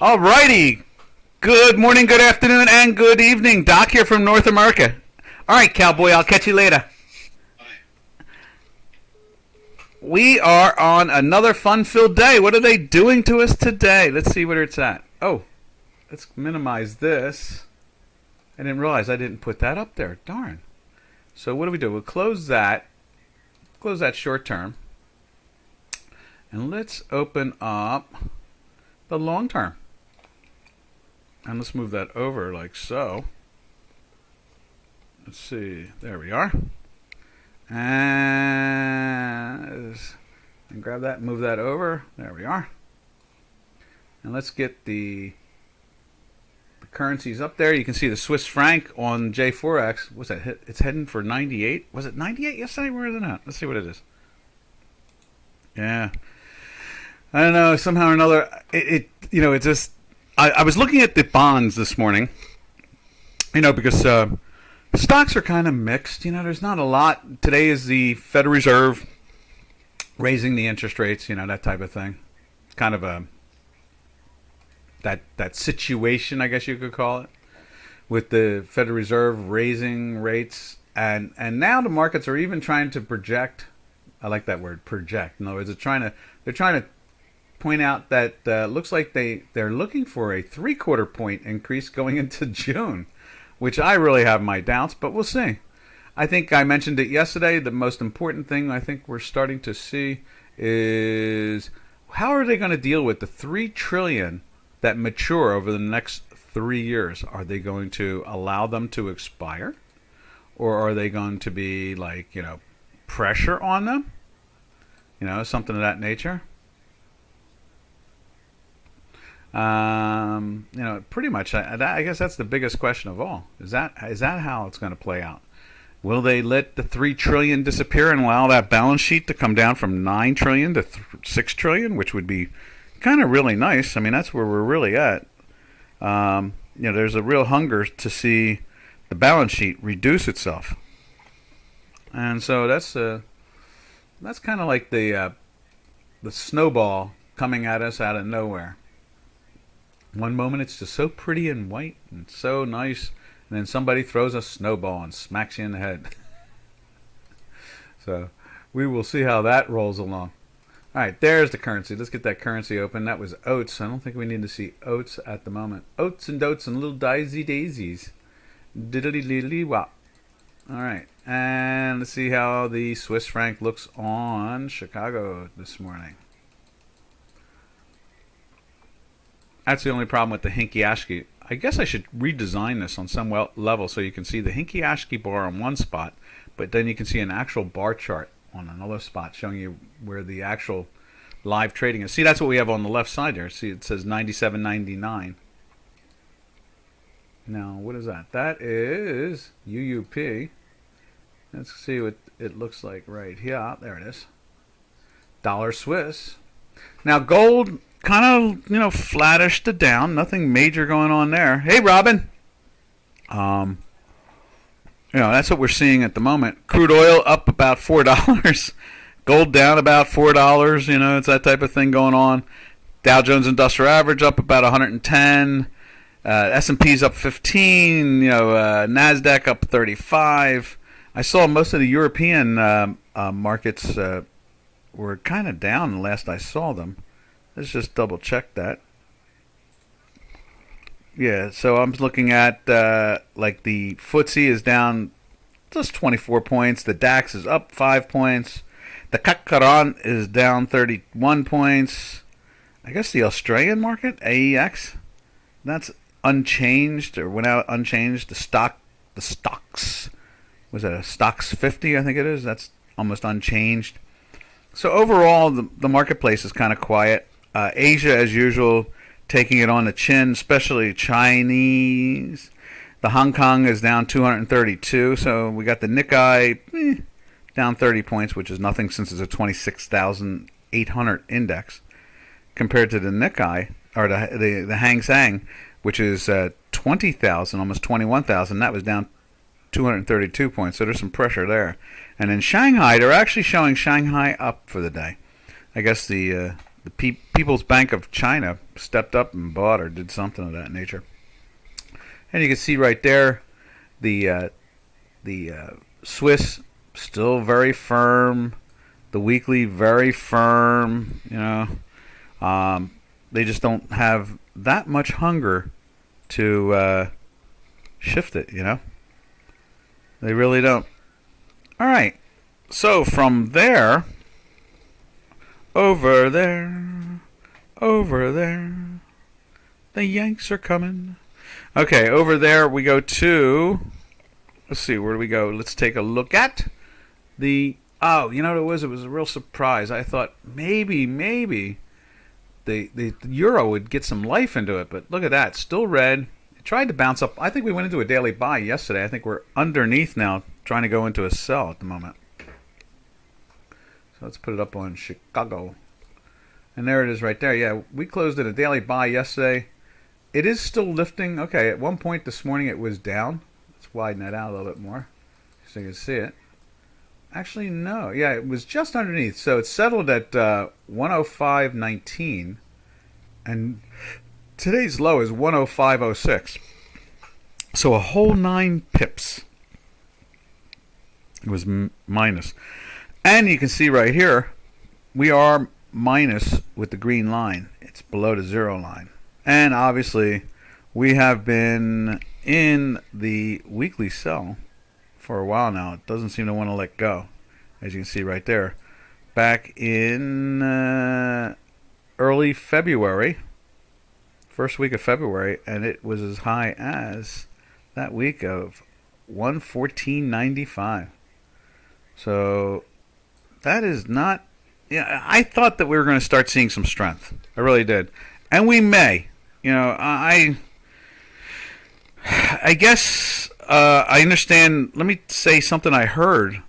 Alrighty. Good morning, good afternoon, and good evening. Doc here from North America. Alright, cowboy, I'll catch you later. We are on another fun-filled day. What are they doing to us today? Let's see where it's at. Oh, let's minimize this. I didn't realize I didn't put that up there. Darn. So what do? We'll close that. Close that short term. And let's open up the long term. And let's move that over like so. Let's see. There we are. And grab that and move that over. There we are. And let's get the currencies up there. You can see the Swiss franc on J4X. What's that? It's heading for 98. Was it 98 yesterday? Where is it at? Let's see what it is. Yeah. I don't know. Somehow or another, it just. I was looking at the bonds this morning, because stocks are kind of mixed. There's not a lot. Today is the Federal Reserve raising the interest rates, that type of thing. Kind of that situation, I guess you could call it, with the Federal Reserve raising rates. And now the markets are even trying to project. I like that word, project. In other words, they're trying to point out that looks like they're looking for a 3/4 point increase going into June, which I really have my doubts, but we'll see. I think I mentioned it yesterday. The most important thing I think we're starting to see is how are they going to deal with the $3 trillion that mature over the next 3 years? Are they going to allow them to expire, or are they going to be like pressure on them? Something of that nature. Pretty much. I guess that's the biggest question of all. Is that how it's going to play out? Will they let the $3 trillion disappear and allow that balance sheet to come down from $9 trillion to $6 trillion, which would be kind of really nice. I mean, that's where we're really at. There's a real hunger to see the balance sheet reduce itself, and so that's kind of like the snowball coming at us out of nowhere. One moment it's just so pretty and white and so nice, and then somebody throws a snowball and smacks you in the head. So we will see how that rolls along. All right, there's the currency. Let's get that currency open. That was oats. I don't think we need to see oats at the moment. Oats and dotes and little daisies. Diddly diddly wop. All right, and let's see how the Swiss franc looks on Chicago this morning. That's the only problem with the Hinky-Ashki. I guess I should redesign this on some level so you can see the Hinky-Ashki bar on one spot, but then you can see an actual bar chart on another spot showing you where the actual live trading is. See, that's what we have on the left side there. See, it says 97.99. Now, what is that? That is UUP. Let's see what it looks like right here. There it is. Dollar Swiss. Now, gold kind of, flattish to down. Nothing major going on there. Hey, Robin. That's what we're seeing at the moment. Crude oil up about $4. Gold down about $4. It's that type of thing going on. Dow Jones Industrial Average up about 110. S&P's up 15. Nasdaq up 35. I saw most of the European markets were kind of down the last I saw them. Let's just double check that. Yeah, so I'm looking at like the FTSE is down just 24 points. The DAX is up 5 points. The CAC 40 is down 31 points. I guess the Australian market, AEX, that's unchanged or went out unchanged. The stocks, was that a stocks 50? I think it is. That's almost unchanged. So overall, the marketplace is kind of quiet. Asia, as usual, taking it on the chin, especially Chinese. The Hong Kong is down 232, so we got the Nikkei down 30 points, which is nothing since it's a 26,800 index, compared to the Nikkei, or the Hang Seng, which is 20,000, almost 21,000. That was down 232 points, so there's some pressure there. And in Shanghai, they're actually showing Shanghai up for the day. I guess the the People's Bank of China stepped up and bought or did something of that nature. And you can see right there the Swiss still very firm, the weekly very firm. They just don't have that much hunger to shift it. They really don't. All right. So from there, over there, the Yanks are coming. Okay, over there we go to, let's see, where do we go? Let's take a look at the, you know what it was? It was a real surprise. I thought maybe the euro would get some life into it, but look at that, still red. It tried to bounce up. I think we went into a daily buy yesterday. I think we're underneath now, trying to go into a sell at the moment. So let's put it up on Chicago. And there it is right there. Yeah, we closed at a daily buy yesterday. It is still lifting. Okay, at one point this morning it was down. Let's widen that out a little bit more so you can see it. Actually, no. Yeah, it was just underneath. So it settled at 105.19. And today's low is 105.06. So a whole 9 pips. It was minus. And you can see right here, we are minus with the green line. It's below the zero line. And obviously, we have been in the weekly sell for a while now. It doesn't seem to want to let go, as you can see right there. Back in early February, first week of February, and it was as high as that week of 114.95. So that is not. Yeah, I thought that we were going to start seeing some strength. I really did, and we may. I guess I understand. Let me say something I heard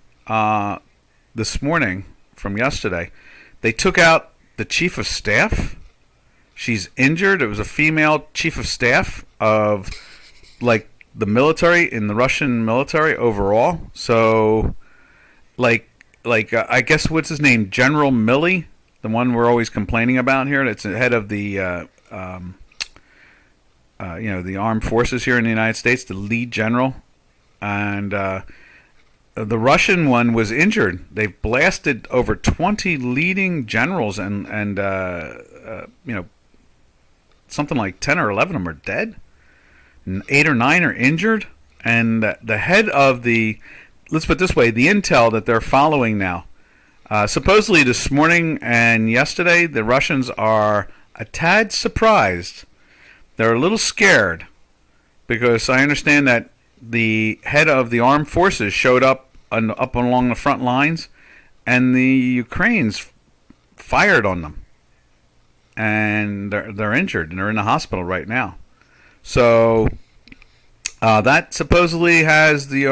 this morning from yesterday. They took out the chief of staff. She's injured. It was a female chief of staff of like the military in the Russian military overall. So, I guess what's his name, General Milley, the one we're always complaining about here. That's the head of the the armed forces here in the United States, the lead general, and the Russian one was injured. They've blasted over 20 leading generals, and something like 10 or 11 of them are dead, and 8 or 9 are injured, and the head of the, let's put it this way, the intel that they're following now, supposedly this morning and yesterday, the Russians are a tad surprised. They're a little scared because I understand that the head of the armed forces showed up along the front lines, and the Ukrainians fired on them, and they're injured and they're in the hospital right now. So that supposedly has the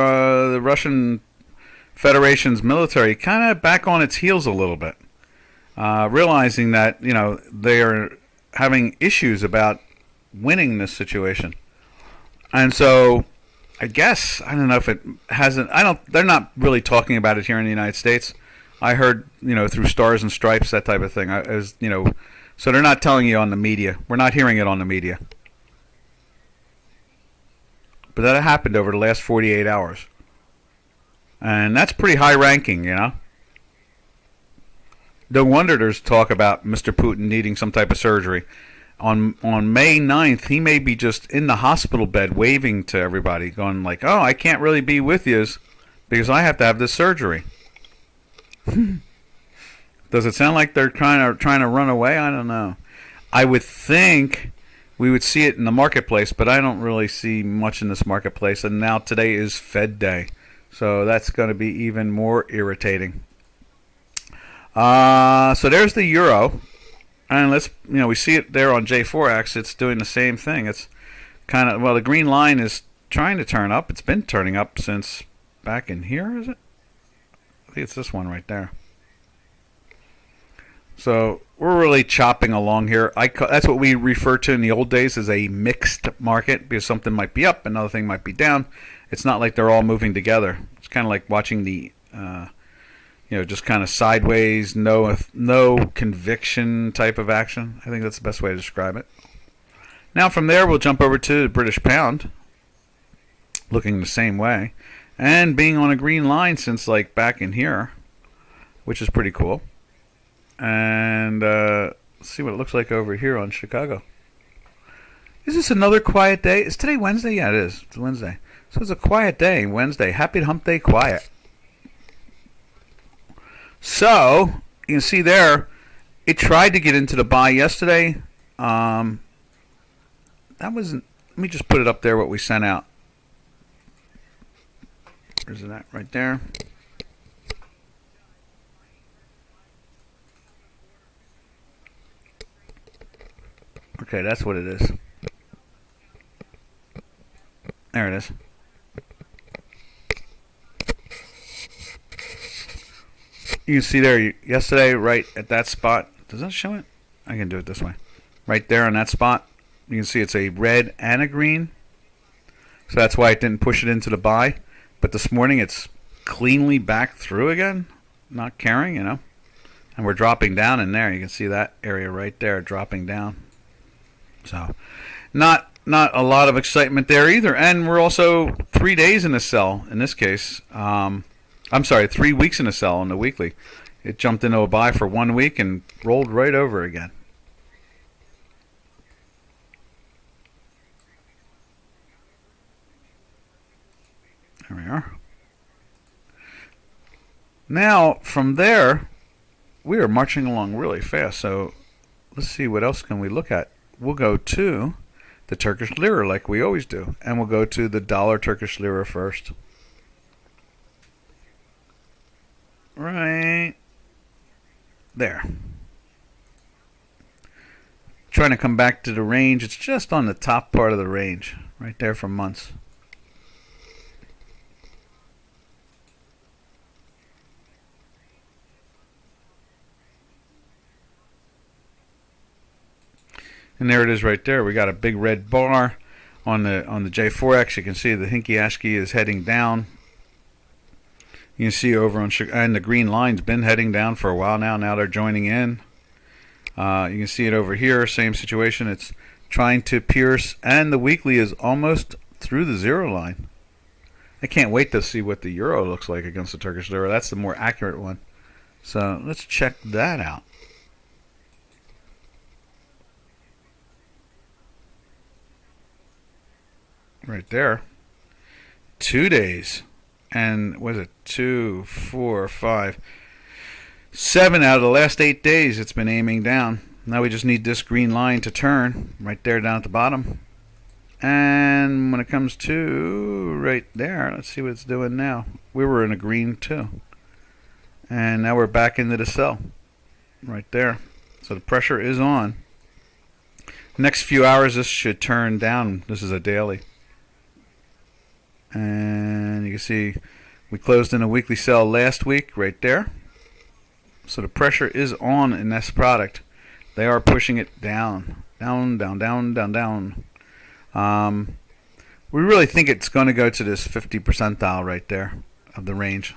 Russian Federation's military kind of back on its heels a little bit, realizing that they are having issues about winning this situation. And so I guess, I don't know if it hasn't, they're not really talking about it here in the United States. I heard, through Stars and Stripes, that type of thing. So they're not telling you on the media. We're not hearing it on the media. But that happened over the last 48 hours. And that's pretty high ranking, No wonder there's talk about Mr. Putin needing some type of surgery. On May 9th, he may be just in the hospital bed waving to everybody, going like, oh, I can't really be with you because I have to have this surgery. Does it sound like they're trying to run away? I don't know. I would think we would see it in the marketplace, but I don't really see much in this marketplace. And now today is Fed Day, so that's going to be even more irritating. So there's the euro. And we see it there on J4X. It's doing the same thing. It's kind of, the green line is trying to turn up. It's been turning up since back in here, is it? I think it's this one right there. So we're really chopping along here. That's what we refer to in the old days as a mixed market, because something might be up, another thing might be down. It's not like they're all moving together. It's kind of like watching the just kind of sideways, no conviction type of action. I think that's the best way to describe it. Now from there, we'll jump over to the British pound, looking the same way, and being on a green line since like back in here, which is pretty cool. And let's see what it looks like over here on Chicago. Is this another quiet day? Is today Wednesday? Yeah, it is. It's Wednesday. So it's a quiet day, Wednesday. Happy hump day quiet. So, you can see there, it tried to get into the buy yesterday. That wasn't, let me just put it up there, what we sent out. Where's it at? Right there. Okay, that's what it is. There it is. You can see there yesterday, right at that spot. Does that show it? I can do it this way. Right there on that spot. You can see it's a red and a green. So that's why it didn't push it into the buy. But this morning it's cleanly back through again. Not caring, And we're dropping down in there. You can see that area right there dropping down. So not a lot of excitement there either. And we're also 3 days in the sell in this case. I'm sorry, 3 weeks in a sell on the weekly. It jumped into a buy for 1 week and rolled right over again. There we are. Now, from there, we are marching along really fast. So let's see, what else can we look at? We'll go to the Turkish lira like we always do. And we'll go to the dollar Turkish lira first. Right there. Trying to come back to the range. It's just on the top part of the range. Right there for months. And there it is right there. We got a big red bar on the J4X. You can see the Hinky Ashki is heading down. You can see over on and the green line's been heading down for a while now. Now they're joining in. You can see it over here. Same situation. It's trying to pierce, and the weekly is almost through the zero line. I can't wait to see what the euro looks like against the Turkish lira. That's the more accurate one. So let's check that out. Right there. 2 days. And was it 2, 4, 5, 7 out of the last 8 days it's been aiming down. Now we just need this green line to turn right there down at the bottom. And when it comes to right there, let's see what it's doing now. We were in a green too. And now we're back into the sell right there. So the pressure is on. Next few hours this should turn down. This is a daily. And you can see we closed in a weekly sell last week right there. So the pressure is on in this product. They are pushing it down. Down, down, down, down, down. We really think it's going to go to this 50 percentile right there of the range.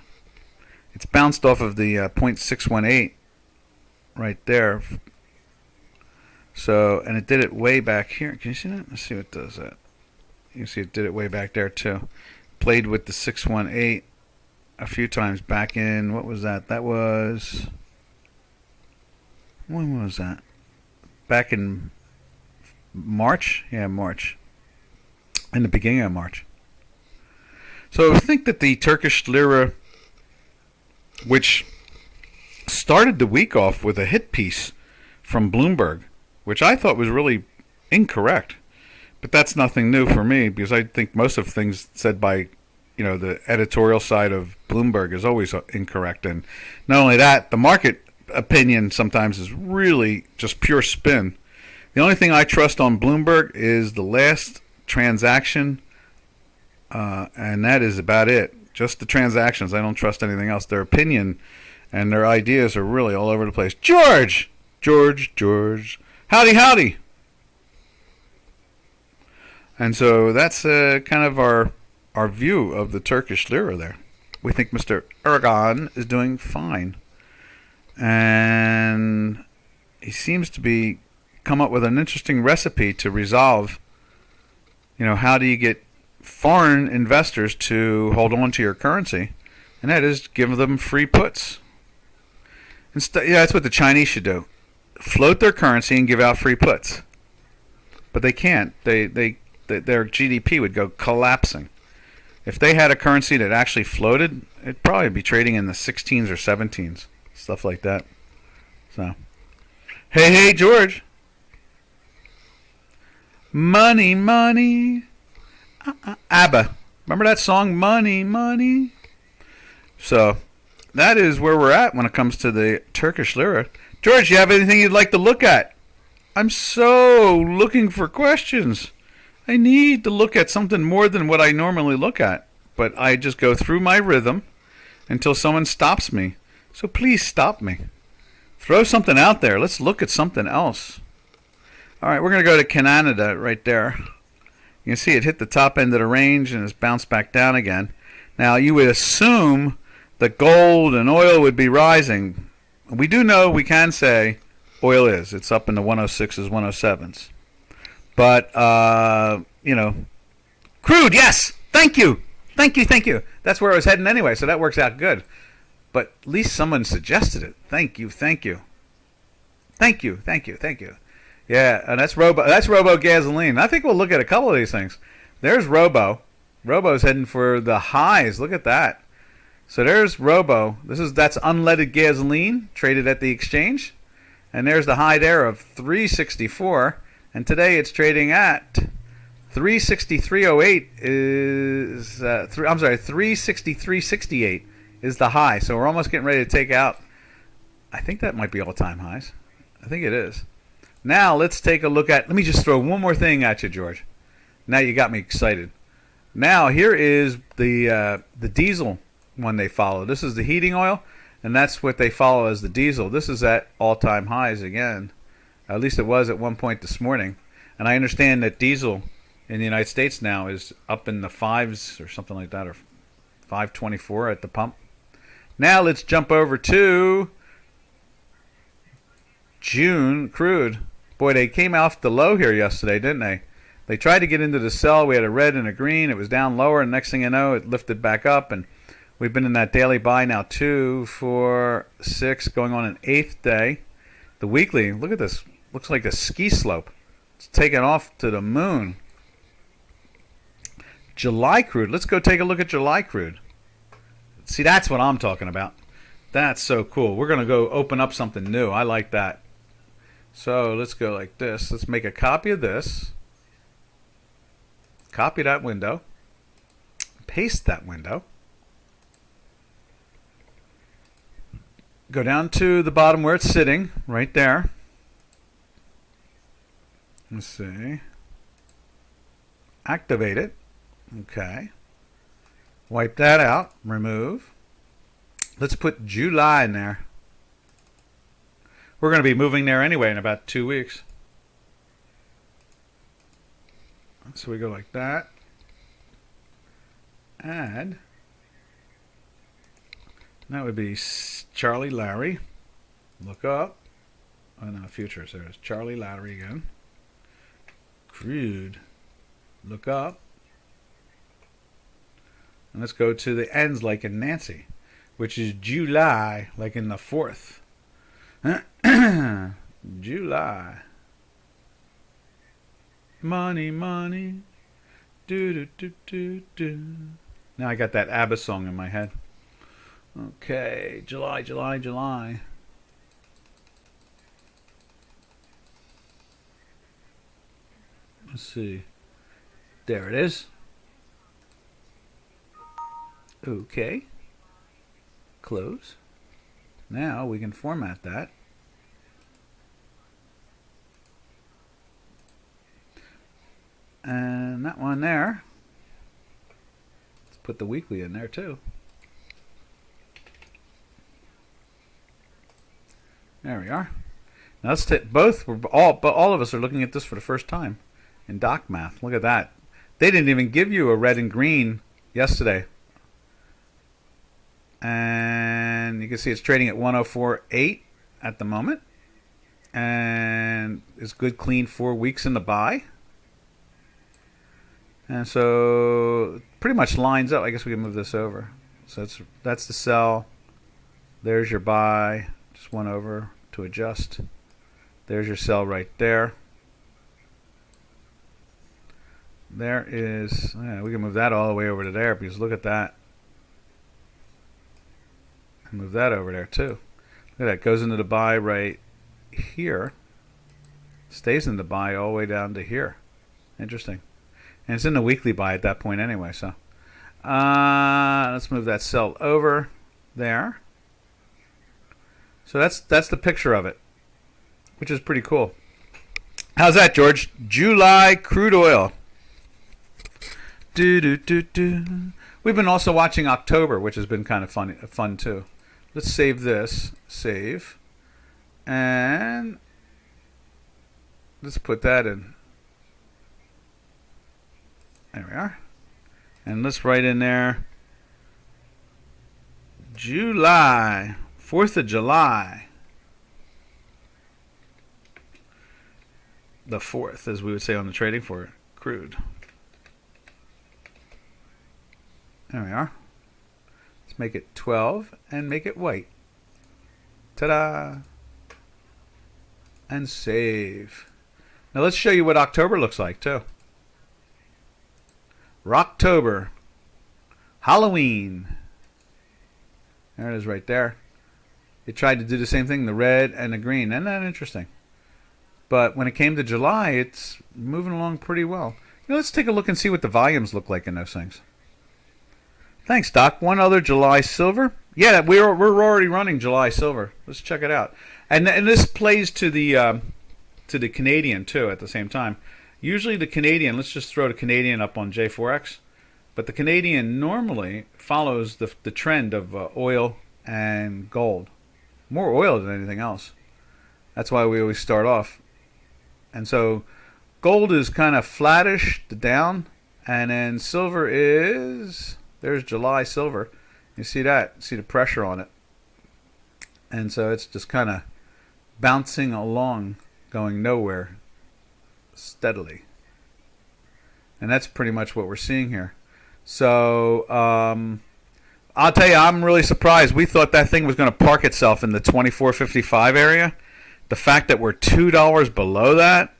It's bounced off of the 0.618 right there. So, and it did it way back here. Can you see that? Let's see what does that. You can see it did it way back there too. Played with the 618 a few times back in, what was that? That was, when was that? Back in March? Yeah, March. In the beginning of March. So I think that the Turkish lira, which started the week off with a hit piece from Bloomberg, which I thought was really incorrect. But that's nothing new for me, because I think most of things said by, the editorial side of Bloomberg is always incorrect. And not only that, the market opinion sometimes is really just pure spin. The only thing I trust on Bloomberg is the last transaction, and that is about it. Just the transactions. I don't trust anything else. Their opinion and their ideas are really all over the place. George! Howdy, howdy! And so that's kind of our view of the Turkish lira there. We think Mr. Erdogan is doing fine. And he seems to be come up with an interesting recipe to resolve, how do you get foreign investors to hold on to your currency? And that is give them free puts. That's what the Chinese should do. Float their currency and give out free puts. But they can't. Their GDP would go collapsing. If they had a currency that actually floated, it'd probably be trading in the 16s or 17s. Stuff like that. So, hey, George. Money, money. ABBA. Remember that song, Money, Money? So, that is where we're at when it comes to the Turkish lira. George, you have anything you'd like to look at? I'm so looking for questions. I need to look at something more than what I normally look at. But I just go through my rhythm until someone stops me. So please stop me. Throw something out there. Let's look at something else. All right, we're going to go to Canada right there. You can see it hit the top end of the range and it's bounced back down again. Now, you would assume that gold and oil would be rising. We do know, we can say, oil is. It's up in the 106s, 107s. But, crude, yes! Thank you! Thank you. That's where I was heading anyway, so that works out good. But at least someone suggested it. Thank you. Yeah, and that's Robo gasoline. I think we'll look at a couple of these things. There's Robo. Robo's heading for the highs. Look at that. So there's Robo. That's unleaded gasoline traded at the exchange. And there's the high there of 364. And today it's trading at 363.08 is 363.68 is the high. So we're almost getting ready to take out. I think that might be all-time highs. I think it is. Now let's take a look at. Let me just throw one more thing at you, George. Now you got me excited. Now here is the diesel one they follow. This is the heating oil, and that's what they follow as the diesel. This is at all-time highs again. At least it was at one point this morning. And I understand that diesel in the United States now is up in the 5s or something like that, or 5.24 at the pump. Now let's jump over to June crude. Boy, they came off the low here yesterday, didn't they? They tried to get into the sell. We had a red and a green. It was down lower, and next thing you know, it lifted back up, and we've been in that daily buy now 2, 4, 6, going on an 8th day. The weekly, look at this. Looks like a ski slope. It's taken off to the moon. July crude. Let's go take a look at July crude. See, that's what I'm talking about. That's so cool. We're going to go open up something new. I like that. So let's go like this. Let's make a copy of this. Copy that window. Paste that window. Go down to the bottom where it's sitting, right there. Let's see. Activate it. Okay. Wipe that out. Remove. Let's put July in there. We're going to be moving there anyway in about 2 weeks. So we go like that. Add. That would be Charlie Larry. Look up. Oh no, futures. There's Charlie Larry again. Crude. Look up. And let's go to the ends like in Nancy, which is July, like in the 4th. July. Money, money. Do, do, do, do, do. Now I got that ABBA song in my head. Okay, July, July, July. Let's see. There it is. Okay. Close. Now we can format that. And that one there. Let's put the weekly in there too. There we are. Now let's take both. All of us are looking at this for the first time in Doc Math. Look at that. They didn't even give you a red and green yesterday. And you can see it's trading at 104.8 at the moment. And it's good, clean 4 weeks in the buy. And so pretty much lines up. I guess we can move this over. So that's the sell. There's your buy. Just one over to adjust. There's your sell right there. There is, we can move that all the way over to there because look at that. And move that over there too. Look at that. Goes into the buy right here. Stays in the buy all the way down to here. Interesting. And it's in the weekly buy at that point anyway. So let's move that sell over there. So that's the picture of it, which is pretty cool. How's that, George? July crude oil. We've been also watching October, which has been kind of fun too. Let's save this. Save. And let's put that in. There we are. And let's write in there July. 4th of July. The 4th, as we would say on the trading for crude. There we are. Let's make it 12 and make it white. Ta-da! And save. Now let's show you what October looks like too. Rocktober. Halloween. There it is right there. It tried to do the same thing, the red and the green. Isn't that interesting? But when it came to July, it's moving along pretty well. Let's take a look and see what the volumes look like in those things. Thanks, Doc. One other July silver. Yeah, we're already running July silver. Let's check it out. And this plays to the Canadian too at the same time. Usually the Canadian, let's just throw the Canadian up on J4X. But the Canadian normally follows the trend of oil and gold. More oil than anything else. That's why we always start off. And so gold is kind of flattish to down. And then silver is... There's July silver. You see that? See the pressure on it. And so it's just kind of bouncing along, going nowhere steadily. And that's pretty much what we're seeing here. So I'll tell you, I'm really surprised. We thought that thing was going to park itself in the 24.55 area. The fact that we're $2 below that,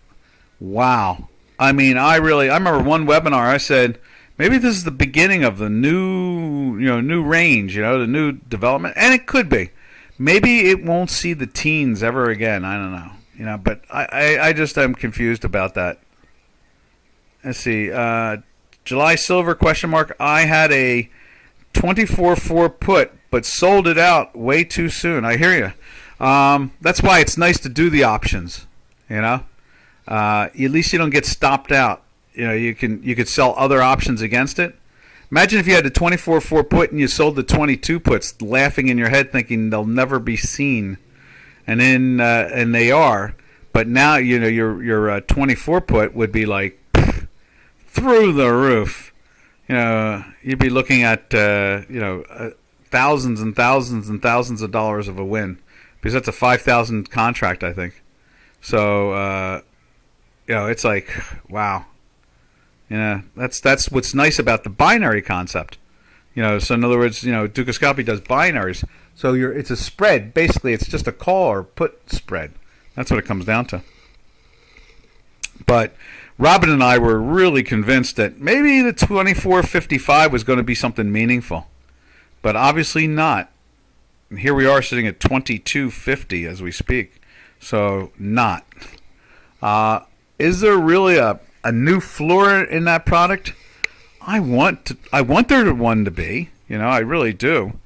wow. I mean, I remember one webinar I said, maybe this is the beginning of the new range, the new development, and it could be. Maybe it won't see the teens ever again. I don't know, but I just am confused about that. Let's see, July silver question mark. I had a 24.4 put, but sold it out way too soon. I hear you. That's why it's nice to do the options. At least you don't get stopped out. You could sell other options against it. Imagine if you had the 24.4 put and you sold the 22 puts, laughing in your head, thinking they'll never be seen, and then and they are. But now your 24 put would be like through the roof. You'd be looking at thousands and thousands and thousands of dollars of a win, because that's a 5,000 contract, I think. So it's like, wow. That's what's nice about the binary concept. So in other words, Dukascopy does binaries. So it's a spread. Basically, it's just a call or put spread. That's what it comes down to. But Robin and I were really convinced that maybe the 24.55 was going to be something meaningful. But obviously not. And here we are sitting at 22.50 as we speak. So not. Is there really a new floor in that product? I want there one to be. I really do.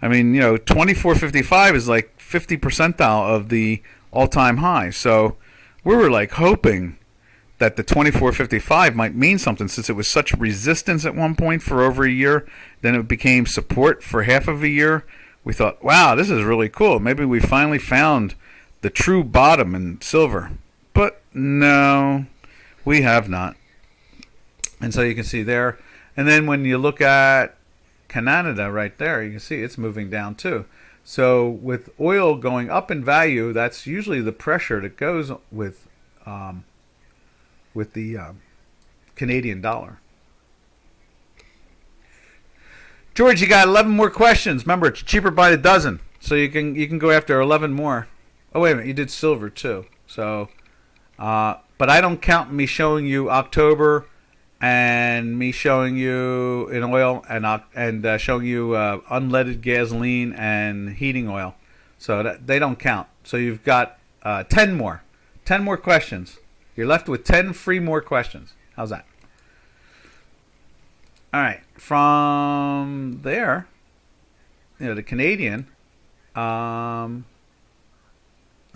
I mean, 24.55 is like 50 percentile of the all-time high. So we were like hoping that the 24.55 might mean something, since it was such resistance at one point for over a year. Then it became support for half of a year. We thought, wow, this is really cool. Maybe we finally found the true bottom in silver. But no, we have not. And so you can see there. And then when you look at Canada right there, you can see it's moving down too. So with oil going up in value, that's usually the pressure that goes with the Canadian dollar. George, you got 11 more questions. Remember, it's cheaper by the dozen, so you can go after 11 more. Oh wait a minute, you did silver too. So, but I don't count me showing you October and me showing you in oil and showing you unleaded gasoline and heating oil. So they don't count. So you've got 10 more questions. You're left with 10 free more questions. How's that? All right. From there, the Canadian. Let's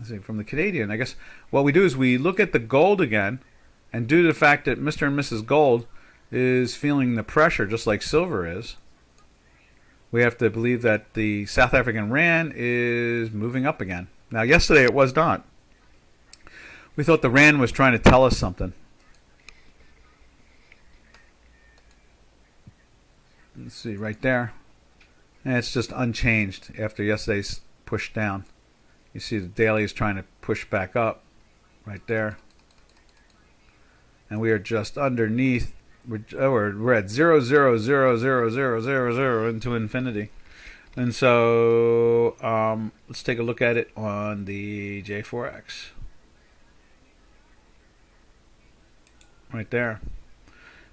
see. From the Canadian, I guess what we do is we look at the gold again, and due to the fact that Mr. and Mrs. Gold is feeling the pressure just like silver is, we have to believe that the South African rand is moving up again. Now, yesterday it was not. We thought the rand was trying to tell us something. Let's see, right there. And it's just unchanged after yesterday's push down. You see the daily is trying to push back up right there. And we are just underneath. We're at 0.0000000 into infinity. And so let's take a look at it on the J4X. Right there.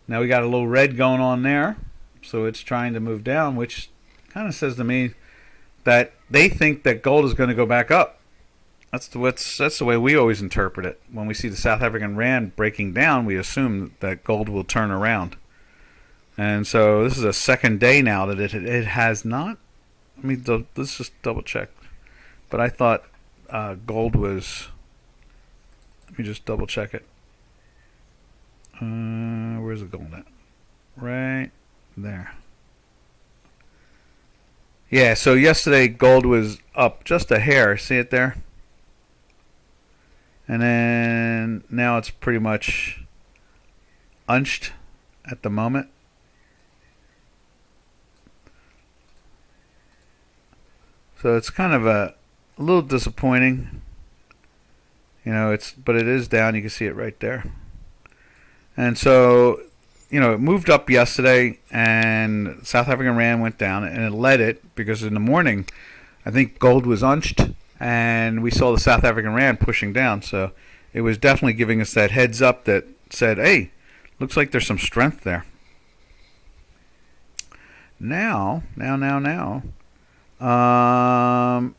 Now we got a little red going on there. So it's trying to move down, which kind of says to me that they think that gold is going to go back up. That's the way we always interpret it. When we see the South African rand breaking down, we assume that gold will turn around. And so this is a second day now that it has not. Let's just double check. But I thought gold was. Let me just double check it. Where's the gold at? Right there. Yeah, so yesterday gold was up just a hair. See it there? And then now it's pretty much unched at the moment. So it's kind of a little disappointing. But it is down. You can see it right there. And so, it moved up yesterday, and South African rand went down, and it led it because in the morning, I think gold was unched, and we saw the South African rand pushing down. So it was definitely giving us that heads up that said, hey, looks like there's some strength there. Now,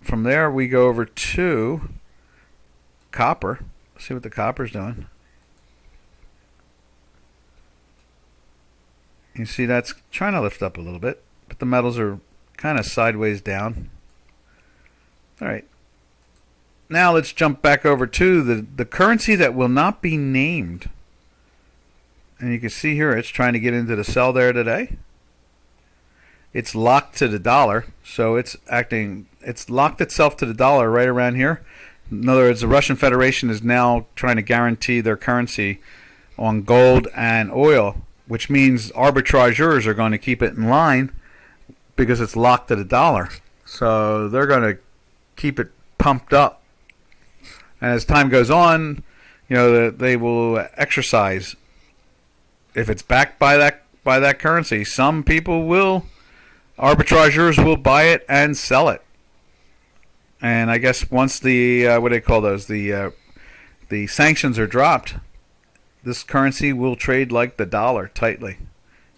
from there we go over to copper. See what the copper's doing. You see that's trying to lift up a little bit, but the metals are kind of sideways down. All right. Now let's jump back over to the currency that will not be named. And you can see here it's trying to get into the sell there today. It's locked to the dollar, so it's locked itself to the dollar right around here. In other words, the Russian Federation is now trying to guarantee their currency on gold and oil, which means arbitrageurs are going to keep it in line because it's locked to the dollar. So they're going to keep it pumped up. And as time goes on, they will exercise. If it's backed by that currency, some people arbitrageurs will buy it and sell it. And I guess once the what do they call those? The sanctions are dropped, this currency will trade like the dollar tightly.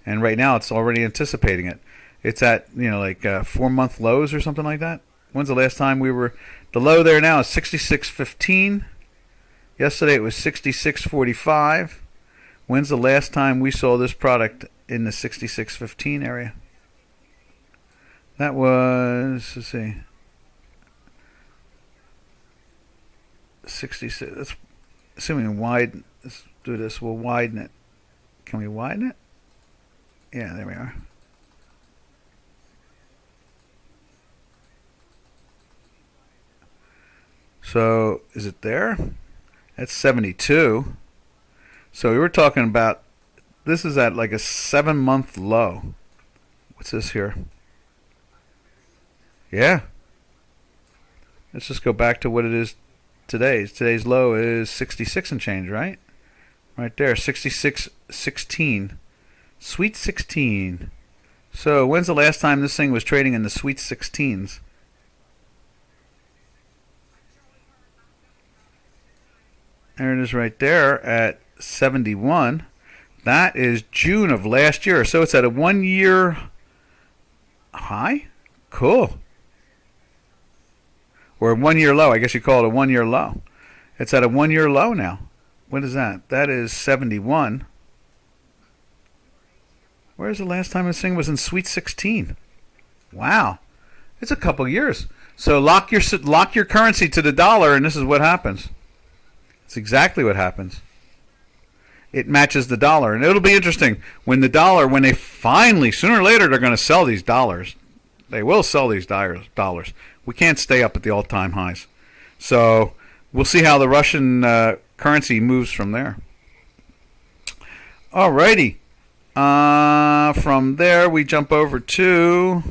And right now it's already anticipating it. It's at 4-month lows or something like that. When's the last time the low there now is 66.15. Yesterday it was 66.45. When's the last time we saw this product in the 66.15 area? That was, let's see, 66. Let's assuming widen. Let's do this. We'll widen it. Can we widen it? Yeah, there we are. So is it there? That's 72. So we were talking about, this is at like a 7-month low. What's this here? Yeah. Let's just go back to what it is today. Today's low is 66 and change, right? Right there, 66.16. Sweet 16. So when's the last time this thing was trading in the sweet 16s? There it is right there at 71. That is June of last year. So it's at a 1 year high? Cool. Or a 1 year low. I guess you call it a 1 year low. It's at a 1 year low now. What is that? That is 71. Where's the last time this thing was in sweet 16? Wow. It's a couple years. So lock your currency to the dollar, and this is what happens. It's exactly what happens. It matches the dollar. And it'll be interesting. When they finally, sooner or later, they're going to sell these dollars. They will sell these dollars. We can't stay up at the all-time highs. So we'll see how the Russian currency moves from there. Alrighty. From there, we jump over to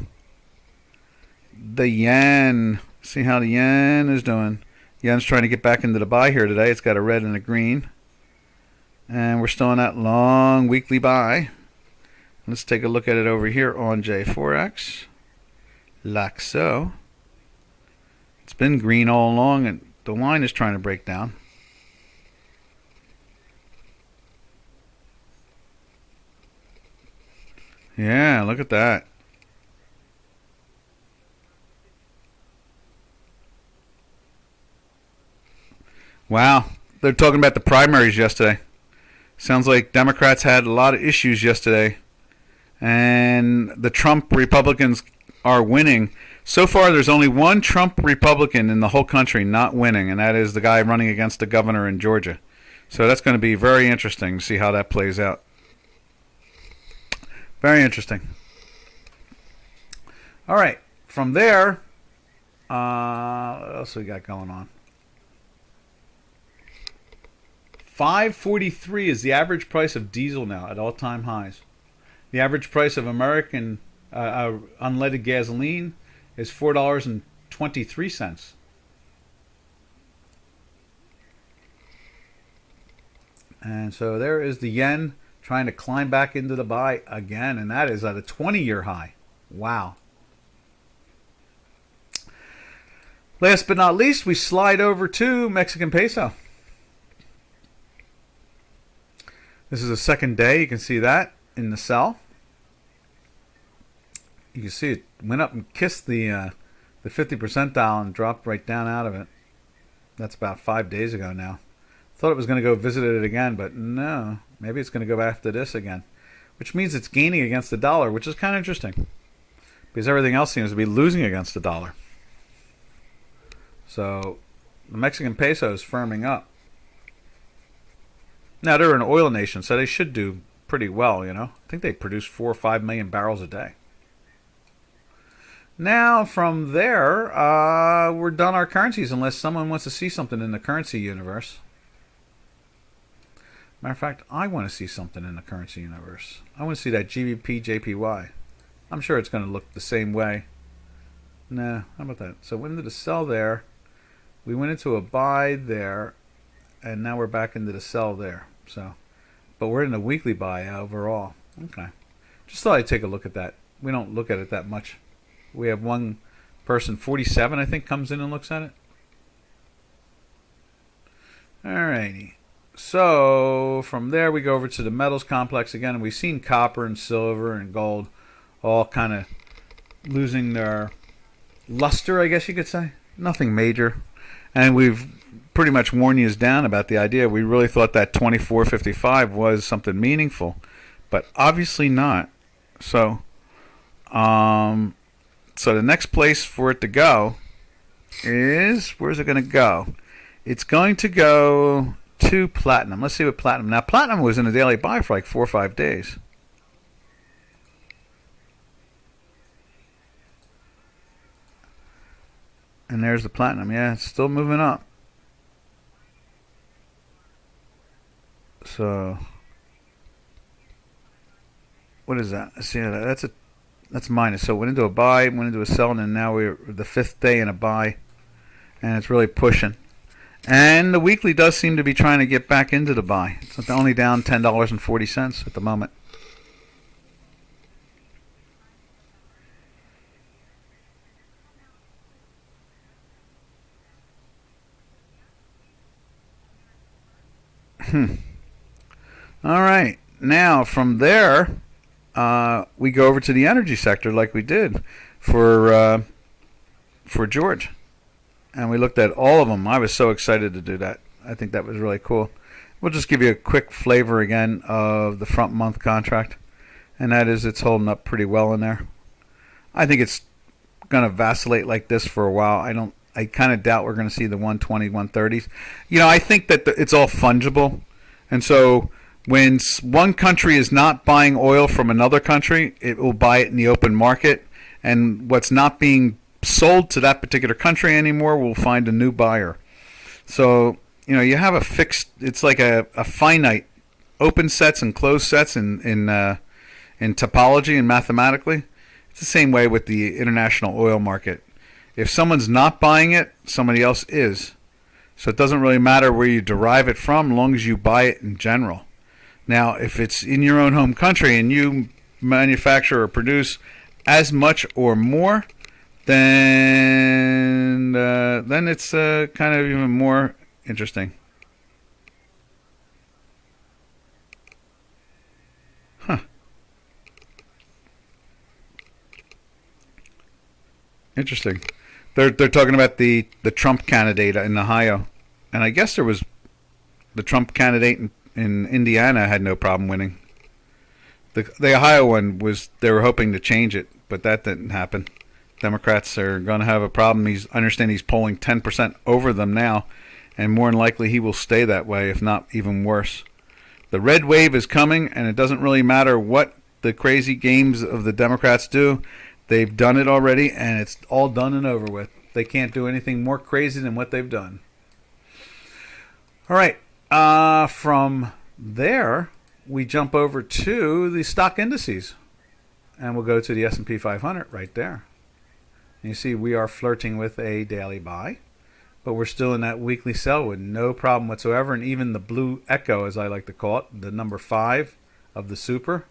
the yen. See how the yen is doing. Yen's trying to get back into the buy here today. It's got a red and a green. And we're still in that long weekly buy. Let's take a look at it over here on J4X. Like so. It's been green all along, and the line is trying to break down. Yeah, look at that. Wow. They're talking about the primaries yesterday. Sounds like Democrats had a lot of issues yesterday. And the Trump Republicans are winning. So far, there's only one Trump Republican in the whole country not winning, and that is the guy running against the governor in Georgia. So that's going to be very interesting to see how that plays out. Very interesting. All right. From there, what else we got going on? 543 is the average price of diesel now at all-time highs. The average price of American unleaded gasoline is $4.23. And so there is the yen trying to climb back into the buy again, and that is at a 20-year high. Wow. Last but not least, we slide over to Mexican peso. This is the second day. You can see that in the sell. You can see it went up and kissed the 50 percentile and dropped right down out of it. That's about 5 days ago now. Thought it was going to go visit it again, but no. Maybe it's going to go after this again, which means it's gaining against the dollar, which is kind of interesting because everything else seems to be losing against the dollar. So the Mexican peso is firming up. Now, they're an oil nation, so they should do pretty well, you know. I think they produce 4 or 5 million barrels a day. Now, from there, we're done our currencies unless someone wants to see something in the currency universe. Matter of fact, I want to see something in the currency universe. I want to see that GBP JPY. I'm sure it's going to look the same way. Nah, how about that? So we went into the sell there. We went into a buy there. And now we're back into the sell there. So, but we're in a weekly buy overall. Okay. Just thought I'd take a look at that. We don't look at it that much. We have one person, 47, I think, comes in and looks at it. Alrighty. So from there we go over to the metals complex again, and we've seen copper and silver and gold all kind of losing their luster, I guess you could say. Nothing major. And we've pretty much worn you down about the idea. We really thought that 24.55 was something meaningful, but obviously not. So, so the next place for it to go is, where's it going to go? It's going to go to platinum. Let's see what platinum. Now, platinum was in a daily buy for like 4 or 5 days. And there's the platinum. Yeah, it's still moving up. So, what is that? Let's see. That's a That's minus. So it went into a buy, went into a sell, and now we're the fifth day in a buy, and it's really pushing. And the weekly does seem to be trying to get back into the buy. It's only down $10.40 at the moment. All right. Now from there, we go over to the energy sector like we did for George, and we looked at all of them. I was so excited to do that. I think that was really cool. We'll just give you a quick flavor again of the front month contract, and that is it's holding up pretty well in there. I think it's going to vacillate like this for a while. I kind of doubt we're going to see the 120, 130s. I think that it's all fungible, and so when one country is not buying oil from another country, it will buy it in the open market, and what's not being sold to that particular country anymore will find a new buyer. So you have a fixed. It's like a finite open sets and closed sets in topology and mathematically. It's the same way with the international oil market. If someone's not buying it, somebody else is. So it doesn't really matter where you derive it from, as long as you buy it in general. Now, if it's in your own home country and you manufacture or produce as much or more, then it's kind of even more interesting. Huh. Interesting. They're talking about the Trump candidate in Ohio, and I guess there was the Trump candidate in Indiana had no problem winning. The Ohio one was they were hoping to change it, but that didn't happen. Democrats are going to have a problem. I understand he's polling 10% over them now, and more than likely he will stay that way, if not even worse. The red wave is coming, and it doesn't really matter what the crazy games of the Democrats do. They've done it already, and it's all done and over with. They can't do anything more crazy than what they've done. All right. From there, we jump over to the stock indices, and we'll go to the S&P 500 right there. And you see we are flirting with a daily buy, but we're still in that weekly sell with no problem whatsoever, and even the blue echo, as I like to call it, the number 5 of the super.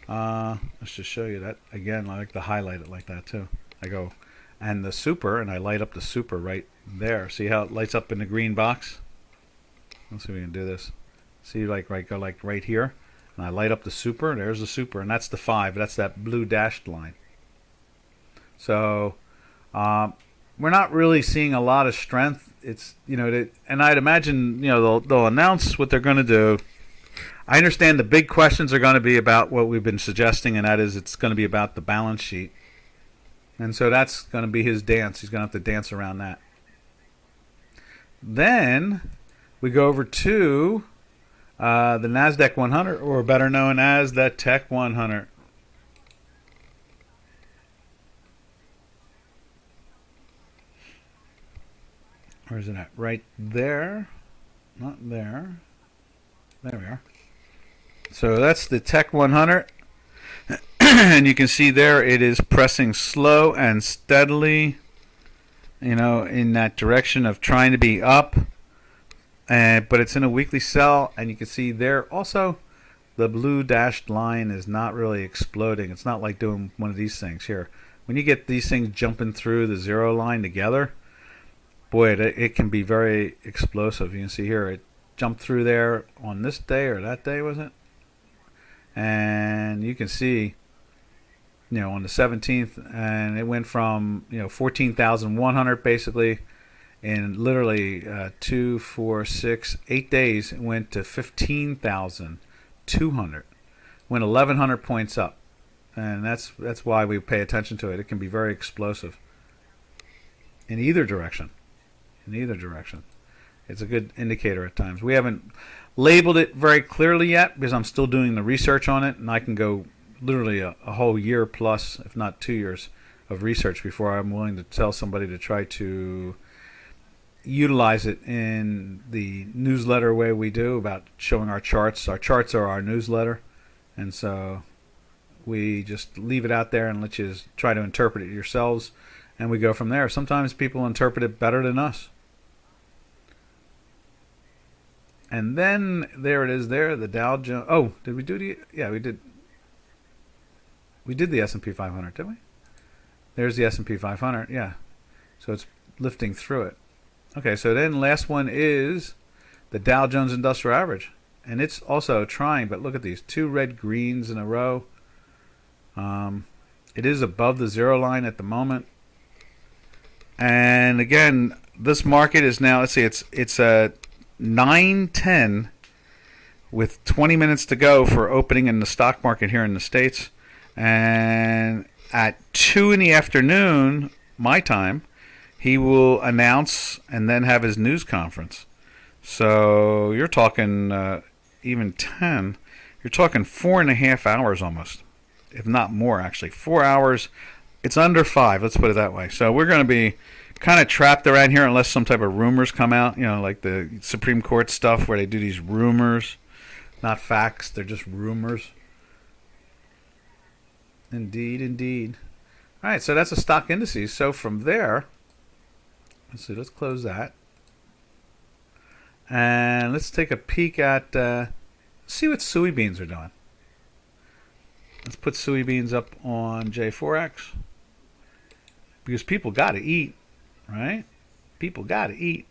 Let's just show you that again. I like to highlight it like that too. I go and the super, and I light up the super right there. See how it lights up in the green box? Let's see if we can do this. See, go right here, and I light up the super. There's the super, and that's the 5. That's that blue dashed line. So we're not really seeing a lot of strength. It's and I'd imagine they'll announce what they're going to do. I understand the big questions are going to be about what we've been suggesting, and that is it's going to be about the balance sheet. And so that's going to be his dance. He's going to have to dance around that. Then we go over to the Nasdaq 100, or better known as the Tech 100. Where is it at? Right there. Not there. There we are. So that's the Tech 100. And you can see there it is pressing slow and steadily, in that direction of trying to be up. But it's in a weekly sell, and you can see there also the blue dashed line is not really exploding. It's not like doing one of these things here. When you get these things jumping through the zero line together, boy, it can be very explosive. You can see here it jumped through there on this day, or that day, was it? And you can see, on the 17th, and it went from 14,100 basically in literally 2, 4, 6, 8 days. It went to 15,200. Went 1,100 points up, and that's why we pay attention to it. It can be very explosive in either direction. It's a good indicator at times. We haven't labeled it very clearly yet because I'm still doing the research on it, and I can go literally a whole year plus, if not 2 years, of research before I'm willing to tell somebody to try to utilize it in the newsletter way we do about showing our charts. Our charts are our newsletter, and so We just leave it out there and let you try to interpret it yourselves, and we go from there. Sometimes people interpret it better than us. And then there it is there, the Dow Jones. Oh, did we do the... Yeah, we did. We did the S&P 500, didn't we? There's the S&P 500, yeah. So it's lifting through it. Okay, so then last one is the Dow Jones Industrial Average. And it's also trying, but look at these. 2 red greens in a row. It is above the zero line at the moment. And again, this market is now, let's see, it's a 9:10 with 20 minutes to go for opening in the stock market here in the States. And at 2 in the afternoon, my time, he will announce and then have his news conference. So you're talking even 10. You're talking 4.5 hours almost, if not more actually. 4 hours. It's under 5. Let's put it that way. So we're going to be kind of trapped around here unless some type of rumors come out. You know, like the Supreme Court stuff where they do these rumors, not facts. They're just rumors. Indeed, indeed. All right, so that's the stock indices. So from there, let's see. Let's close that. And let's take a peek at, see what soybeans are doing. Let's put soybeans up on J4X. Because people got to eat, right? People got to eat.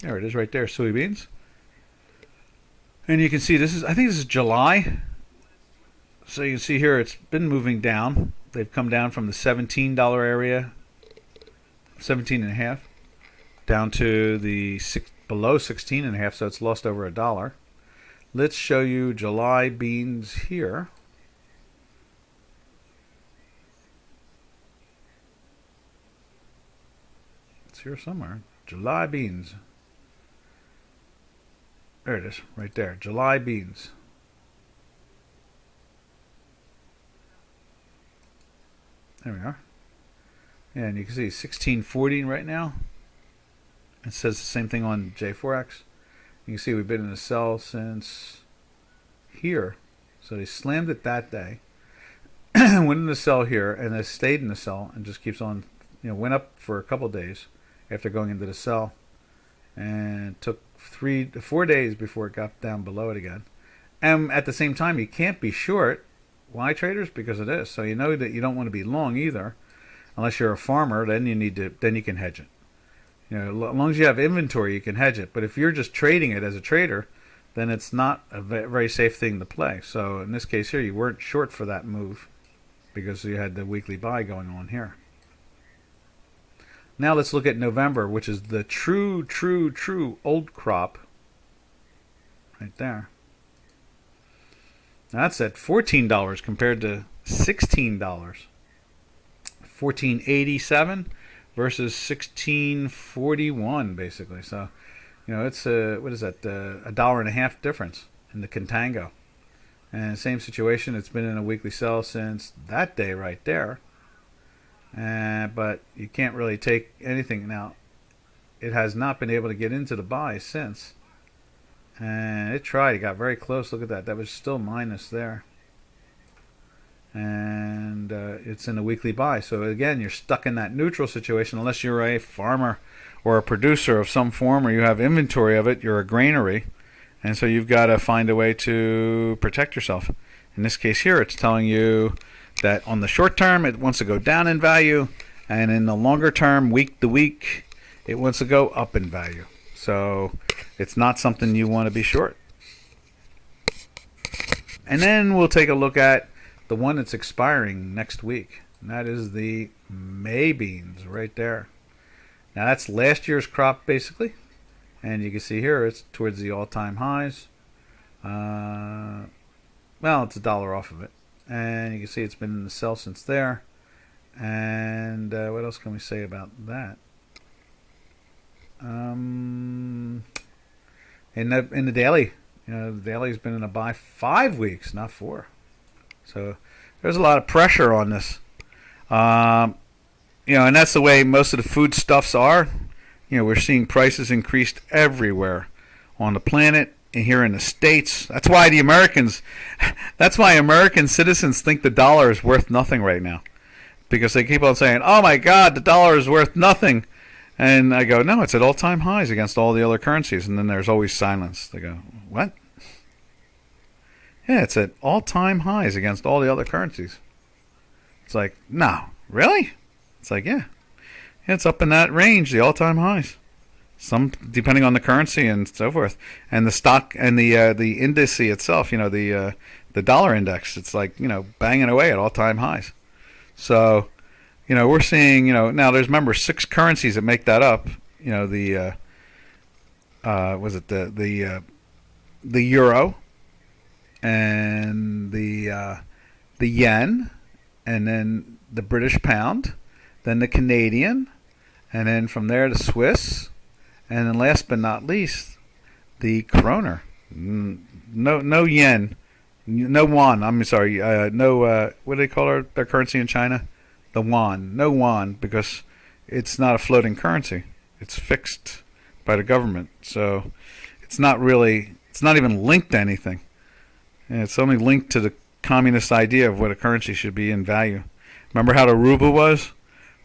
There it is right there, soybeans. And you can see this is, I think this is July. So you can see here it's been moving down. They've come down from the $17 area, 17.5, down to the below 16.5, so it's lost over $1. Let's show you July beans here. It's here somewhere. July beans. There it is, right there. July beans. There we are. Yeah, and you can see 16.40 right now. It says the same thing on J4X. You can see we've been in the sell since here. So they slammed it that day. Went in the sell here, and it stayed in the sell and just keeps on, you know, went up for a couple days after going into the sell. And it took 3 to 4 days before it got down below it again. And at the same time, you can't be short. Why, traders? Because of this. So you know that you don't want to be long either, unless you're a farmer. Then you need to. Then you can hedge it. You know, as long as you have inventory, you can hedge it. But if you're just trading it as a trader, then it's not a very safe thing to play. So in this case here, you weren't short for that move because you had the weekly buy going on here. Now let's look at November, which is the true old crop. Right there. Now that's at $14 compared to $16. $14.87 versus $16.41 basically. So, you know, it's what is that? $1.50 difference in the contango. And same situation. It's been in a weekly sell since that day right there. But you can't really take anything now. It has not been able to get into the buy since. And it tried. It got very close. Look at that. That was still minus there. And it's in a weekly buy. So again, you're stuck in that neutral situation unless you're a farmer or a producer of some form or you have inventory of it. You're a granary. And so you've got to find a way to protect yourself. In this case here, it's telling you that on the short term, it wants to go down in value. And in the longer term, week to week, it wants to go up in value. So it's not something you want to be short. And then we'll take a look at the one that's expiring next week. And that is the May beans right there. Now that's last year's crop basically. And you can see here it's towards the all-time highs. Well, it's $1 off of it. And you can see it's been in the sell since there. And what else can we say about that? In the daily, you know, the daily's been in a buy 5 weeks, not 4. So there's a lot of pressure on this. You know, and that's the way most of the foodstuffs are. You know, we're seeing prices increased everywhere on the planet, here in the States. That's why American citizens think the dollar is worth nothing right now. Because they keep on saying, oh my God, the dollar is worth nothing. And I go, no, it's at all-time highs against all the other currencies. And then there's always silence. They go, what? Yeah, it's at all-time highs against all the other currencies. It's like, no, really? It's like, yeah. It's up in that range, the all-time highs. Some depending on the currency and so forth, and the stock and the index itself. The dollar index. It's like banging away at all-time highs. So, we're seeing now. There's remember 6 currencies that make that up. Was it the euro and the yen, and then the British pound, then the Canadian, and then from there the Swiss. And then last but not least, the kroner. No yen. No yuan. I'm sorry. No, what do they call their currency in China? The yuan. No yuan, because it's not a floating currency. It's fixed by the government. So it's not even linked to anything. And it's only linked to the communist idea of what a currency should be in value. Remember how the ruble was?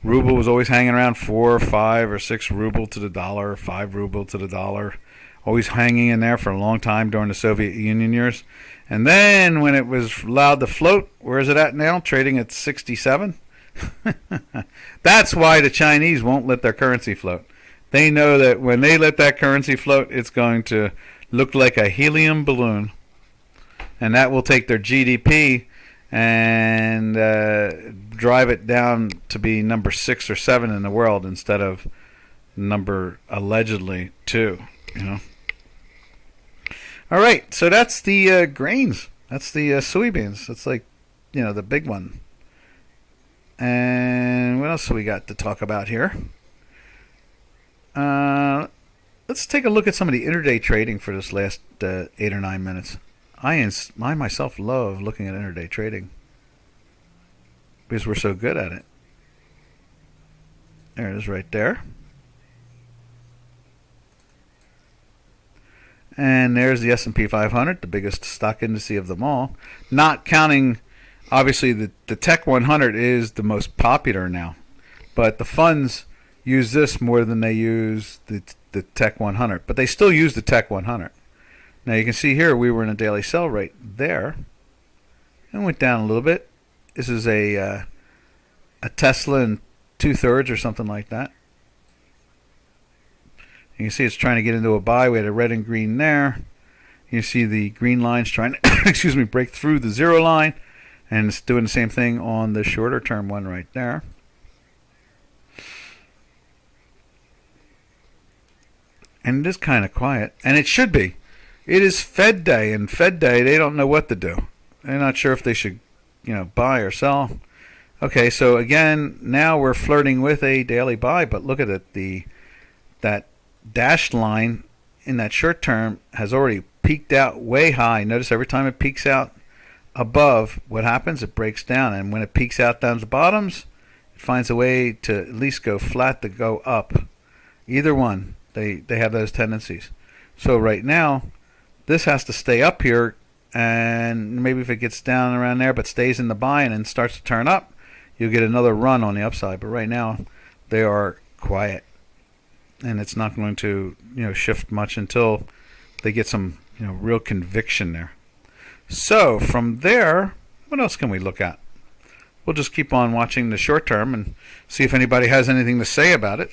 Ruble was always hanging around 4 or 5 or 6 ruble to the dollar, 5 ruble to the dollar, always hanging in there for a long time during the Soviet Union years. And then when it was allowed to float, where is it at now? Trading at 67? That's why the Chinese won't let their currency float. They know that when they let that currency float, it's going to look like a helium balloon. And that will take their GDP and drive it down to be number 6 or 7 in the world instead of number allegedly 2. All right, so that's the grains. That's the soybeans. That's like the big one. And what else do we got to talk about here? Let's take a look at some of the intraday trading for this last 8 or 9 minutes. I myself love looking at intraday trading because we're so good at it. There it is right there. And there's the S&P 500, the biggest stock index of them all. Not counting, obviously, the Tech 100 is the most popular now. But the funds use this more than they use the Tech 100. But they still use the Tech 100. Now you can see here we were in a daily sell right there. And went down a little bit. This is a Tesla in 2/3 or something like that. You can see it's trying to get into a buy. We had a red and green there. You see the green line's trying to break through the 0 line. And it's doing the same thing on the shorter term one right there. And it is kind of quiet. And it should be. It is Fed Day. And Fed Day, they don't know what to do. They're not sure if they should, buy or sell. Okay, so again, now we're flirting with a daily buy. But look at it. That dashed line in that short term has already peaked out way high. Notice every time it peaks out above, what happens? It breaks down. And when it peaks out down to the bottoms, it finds a way to at least go flat to go up. Either one. They have those tendencies. So right now, this has to stay up here, and maybe if it gets down around there but stays in the buy and then starts to turn up, you'll get another run on the upside. But right now, they are quiet. And it's not going to shift much until they get some real conviction there. So from there, what else can we look at? We'll just keep on watching the short term and see if anybody has anything to say about it.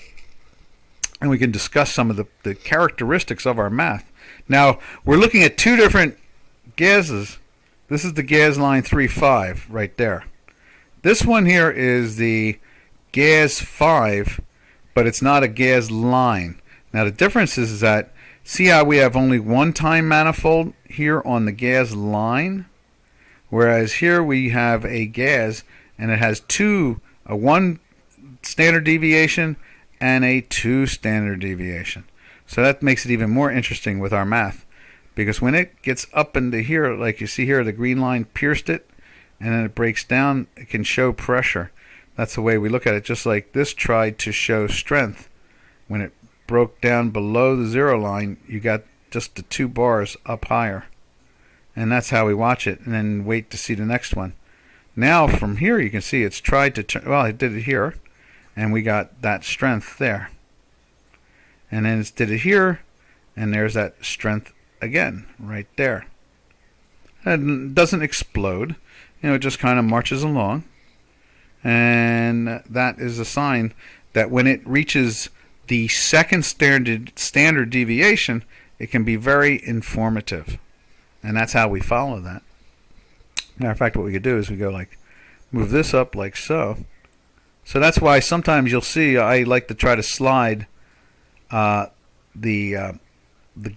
And we can discuss some of the characteristics of our math. Now, we're looking at 2 different gases. This is the gas line 3.5 right there. This one here is the gas 5, but it's not a gas line. Now, the difference is that, see how we have only one time manifold here on the gas line? Whereas here we have a gas, and it has a 1 standard deviation and a 2 standard deviation. So that makes it even more interesting with our math, because when it gets up into here, like you see here, the green line pierced it, and then it breaks down, it can show pressure. That's the way we look at it. Just like this tried to show strength. When it broke down below the 0 line, you got just the 2 bars up higher. And that's how we watch it, and then wait to see the next one. Now from here you can see it's tried to turn, well, it did it here, and we got that strength there. And then it did it here, and there's that strength again right there. And it doesn't explode, it just kind of marches along. And that is a sign that when it reaches the second standard deviation, it can be very informative. And that's how we follow that. Matter of fact, what we could do is we go like, move this up like so. So that's why sometimes you'll see I like to try to slide the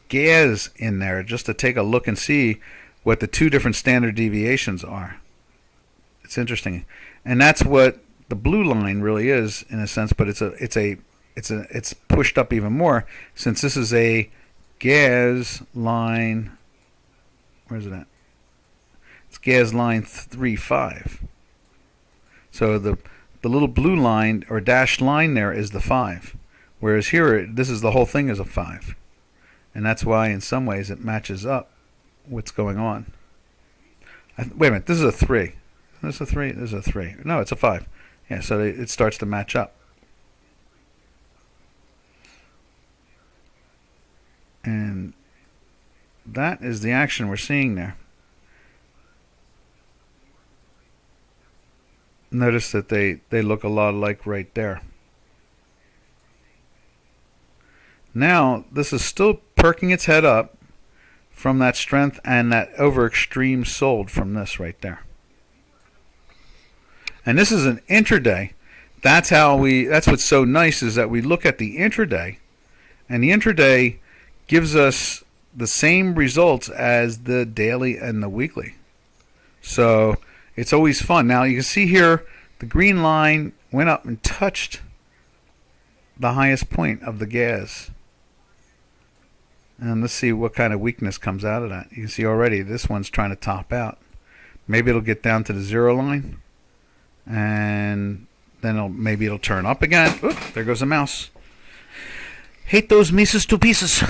gas in there just to take a look and see what the 2 different standard deviations are. It's interesting, and that's what the blue line really is in a sense. But it's pushed up even more since this is a gas line. Where's it at? It's gas line 3-5. So the little blue line or dashed line there is the 5. Whereas here, this is the whole thing is a 5. And that's why in some ways it matches up what's going on. Wait a minute, this is a 3. This is a 3, this is a 3. No, it's a 5. Yeah, so it starts to match up. And that is the action we're seeing there. Notice that they look a lot alike right there. Now, this is still perking its head up from that strength and that over extreme sold from this right there. And this is an intraday. That's what's so nice is that we look at the intraday, and the intraday gives us the same results as the daily and the weekly. So it's always fun. Now you can see here the green line went up and touched the highest point of the gas. And let's see what kind of weakness comes out of that. You can see already this one's trying to top out. Maybe it'll get down to the 0 line, and then maybe it'll turn up again. Oop, there goes a mouse. Hate those Mises to pieces.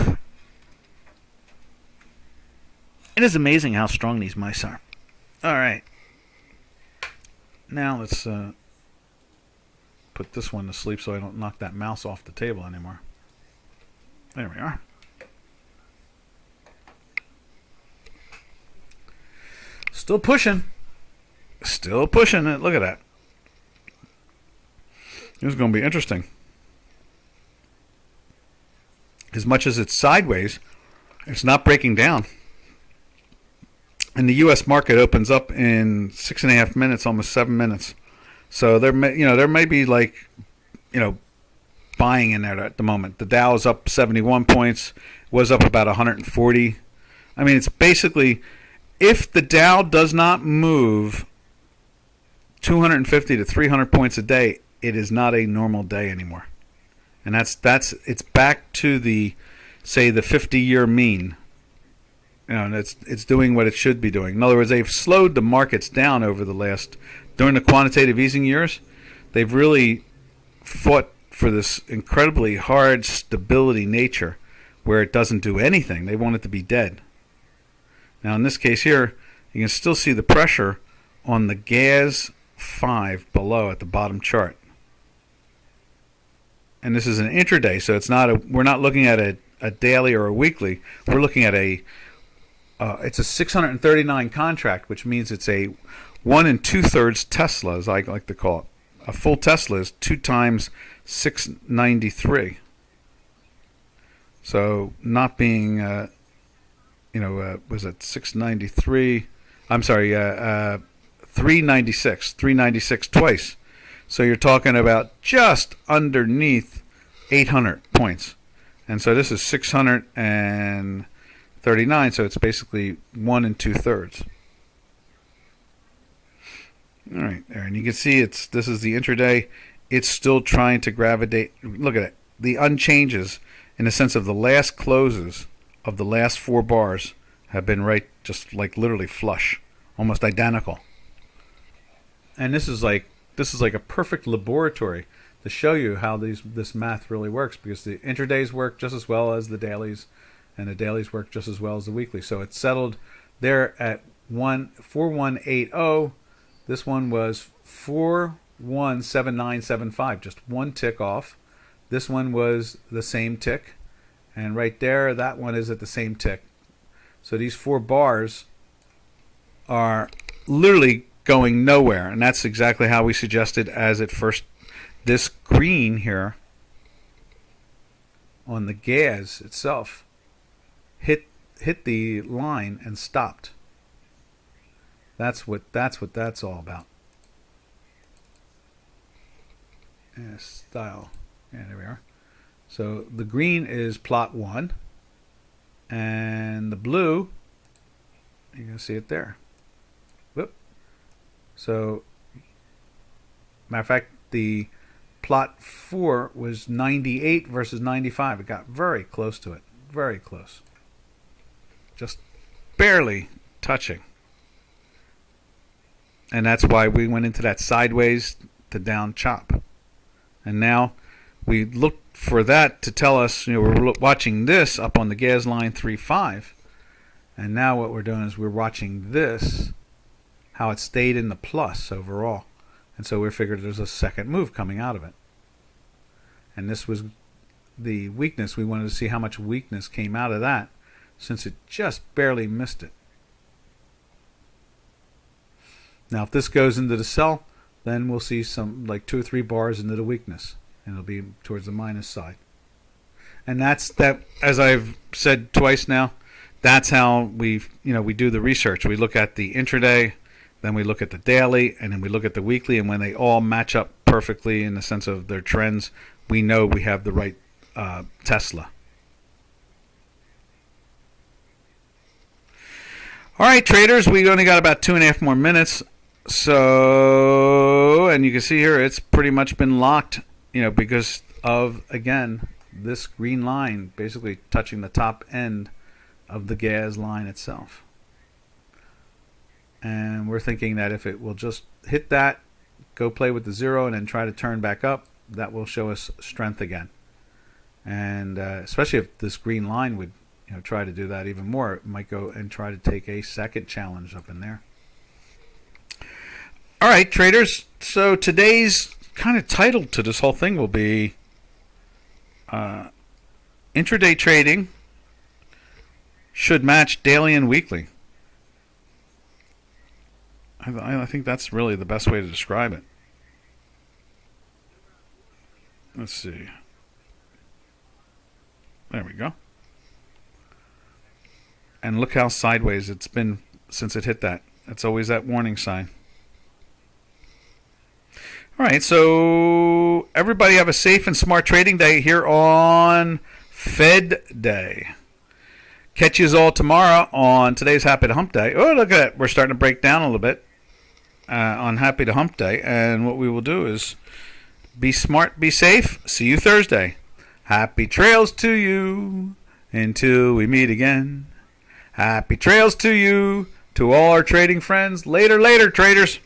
It is amazing how strong these mice are. All right. Now let's put this one to sleep so I don't knock that mouse off the table anymore. There we are. Still pushing. Still pushing it. Look at that. This is going to be interesting. As much as it's sideways, it's not breaking down. And the U.S. market opens up in 6.5 minutes, almost 7 minutes. So there may be buying in there at the moment. The Dow is up 71 points, was up about 140. I mean, it's basically, if the Dow does not move 250 to 300 points a day, it is not a normal day anymore. And it's back to the 50-year mean. And it's doing what it should be doing. In other words, they've slowed the markets down over during the quantitative easing years. They've really fought for this incredibly hard stability nature where it doesn't do anything. They want it to be dead. Now in this case here, you can still see the pressure on the gas 5 below at the bottom chart. And this is an intraday, so we're not looking at a daily or a weekly. We're looking at it's a 639 contract, which means it's a 1 2/3 Tesla, as I like to call it. A full Tesla is 2 times 693. So not being, was it 693? I'm sorry, 396. 396 twice. So you're talking about just underneath 800 points. And so this is 639, so it's basically 1 2/3. All right, there, and you can see this is the intraday. It's still trying to gravitate. Look at it. The unchanges in the sense of the last closes of the last 4 bars have been just like literally flush, almost identical. And this is like a perfect laboratory to show you how this math really works, because the intradays work just as well as the dailies and the dailies work just as well as the weekly. So it settled there at 4180. This one was 417975, just one tick off. This one was the same tick, and right there, that one is at the same tick. So these 4 bars are literally going nowhere, and that's exactly how we suggested as it first. This green here on the gas itself hit the line and stopped. That's what that's all about. Yeah, style. Yeah, there we are. So the green is plot 1, and the blue, you can see it there. Whoop. So, matter of fact, the plot 4 was 98 versus 95. It got very close to it. Very close. Just barely touching. And that's why we went into that sideways to down chop. And now we look for that to tell us, we're watching this up on the gas line 3.5. And now what we're doing is we're watching this, how it stayed in the plus overall. And so we figured there's a second move coming out of it. And this was the weakness. We wanted to see how much weakness came out of that, since it just barely missed it. Now if this goes into the sell, then we'll see some like 2 or 3 bars into the weakness, and it'll be towards the minus side. And that's that, as I've said twice now, that's how we do the research. We look at the intraday, then we look at the daily, and then we look at the weekly, and when they all match up perfectly in the sense of their trends, we know we have the right Tesla. All right, traders, we only got about 2.5 more minutes. So, and you can see here it's pretty much been locked, because of, again, this green line basically touching the top end of the gas line itself. And we're thinking that if it will just hit that, go play with the 0, and then try to turn back up, that will show us strength again. And especially if this green line would try to do that even more, it might go and try to take a second challenge up in there. All right, traders. So today's kind of title to this whole thing will be Intraday Trading should match daily and weekly. I think that's really the best way to describe it. Let's see. There we go. And look how sideways it's been since it hit that. It's always that warning sign. All right, so everybody have a safe and smart trading day here on Fed Day. Catch you all tomorrow on today's Happy to Hump Day. Oh, look at that. We're starting to break down a little bit on Happy to Hump Day. And what we will do is be smart, be safe. See you Thursday. Happy trails to you until we meet again. Happy trails to you, to all our trading friends. Later, traders.